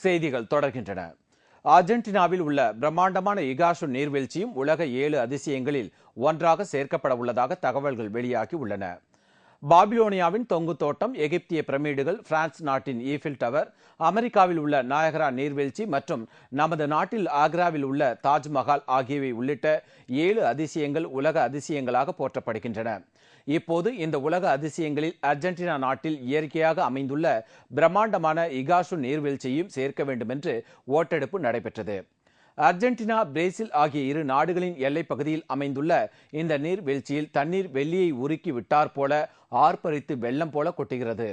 செய்திகள் தொடர்கின்றன. அர்ஜென்டினாவில் உள்ள பிரம்மாண்டமான இகாசு நீர்வீழ்ச்சியும் உலக 7 அதிசயங்களில் ஒன்றாக சேர்க்கப்பட உள்ளதாக தகவல்கள் வெளியாகி உள்ளன. பாபிலோனியாவின் தொங்கு தோட்டம், எகிப்திய பிரமிடுகள், பிரான்ஸ் நாட்டின் ஈஃபில் டவர், அமெரிக்காவில் உள்ள நாயகரா நீர்வீழ்ச்சி மற்றும் நமது நாட்டில் ஆக்ராவில் உள்ள தாஜ்மஹால் ஆகியவை உள்ளிட்ட 7 அதிசயங்கள் உலக அதிசயங்களாக போற்றப்படுகின்றன. இப்போது இந்த உலக அதிசயங்களில் அர்ஜென்டினா நாட்டில் இயற்கையாக அமைந்துள்ள பிரம்மாண்டமான இகாசு நீர்வீழ்ச்சியையும் சேர்க்க வேண்டும் என்று ஓட்டெடுப்பு நடைபெற்றது. அர்ஜென்டினா, பிரேசில் ஆகிய இரு நாடுகளின் எல்லைப் பகுதியில் அமைந்துள்ள இந்த நீர்வீழ்ச்சியில் தண்ணீர் வெள்ளியை உருக்கி விட்டார் போல ஆர்ப்பரித்து வெள்ளம் போல கொட்டுகிறது.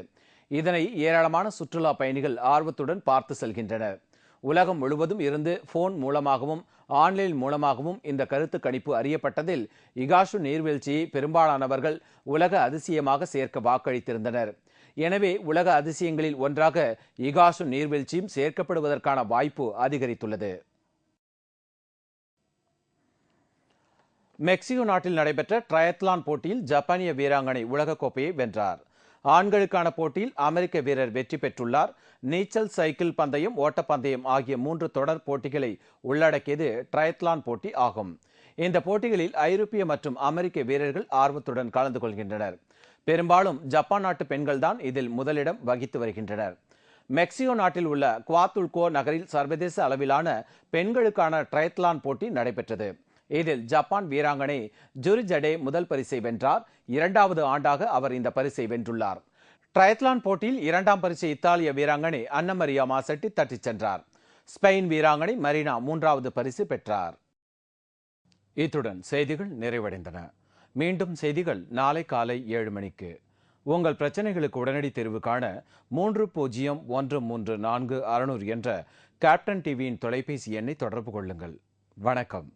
இதனை ஏராளமான சுற்றுலா பயணிகள் ஆர்வத்துடன் பார்த்து செல்கின்றனர். உலகம் முழுவதும் இருந்து போன் மூலமாகவும் ஆன்லைன் மூலமாகவும் இந்த கருத்து கணிப்பு அறியப்பட்டதில் இகாசு நீர்வீழ்ச்சியை பெரும்பாலானவர்கள் உலக அதிசயமாக சேர்க்க வாக்களித்திருந்தனர். எனவே உலக அதிசயங்களில் ஒன்றாக இகாசு நீர்வீழ்ச்சியும் சேர்க்கப்படுவதற்கான வாய்ப்பு அதிகரித்துள்ளது. மெக்சிகோ நாட்டில் நடைபெற்ற ட்ரையத்லான் போட்டியில் ஜப்பானிய வீராங்கனை உலகக்கோப்பையை வென்றார். ஆண்களுக்கான போட்டியில் அமெரிக்க வீரர் வெற்றி பெற்றுள்ளார். நீச்சல், சைக்கிள் பந்தயம், ஓட்டப்பந்தயம் ஆகிய 3 தொடர் போட்டிகளை உள்ளடக்கியது ட்ரையத்லான் போட்டி ஆகும். இந்த போட்டிகளில் ஐரோப்பிய மற்றும் அமெரிக்க வீரர்கள் ஆர்வத்துடன் கலந்து கொள்கின்றனர். பெரும்பாலும் ஜப்பான் நாட்டு பெண்கள் தான் இதில் முதலிடம் வகித்து வருகின்றனர். மெக்சிகோ நாட்டில் உள்ள குவாத்துல்கோ நகரில் சர்வதேச அளவிலான பெண்களுக்கான ட்ரையத்லான் போட்டி நடைபெற்றது. இதில் ஜப்பான் வீராங்கனை ஜுரி ஜடே முதல் பரிசை வென்றார். 2வது ஆண்டாக அவர் இந்த பரிசை வென்றுள்ளார். ட்ரையத்லான் போட்டியில் 2ஆம் பரிசை இத்தாலிய வீராங்கனை அன்னமரியா மாசெட்டி தட்டிச் சென்றார். ஸ்பெயின் வீராங்கனை மரீனா 3வது பரிசு பெற்றார். இத்துடன் செய்திகள் நிறைவடைந்தன. மீண்டும் செய்திகள் நாளை காலை 7 மணிக்கு. உங்கள் பிரச்சனைகளுக்கு உடனடி தீர்வு காண 30134600 என்ற கேப்டன் டிவியின் தொலைபேசி எண்ணை தொடர்பு கொள்ளுங்கள். வணக்கம்.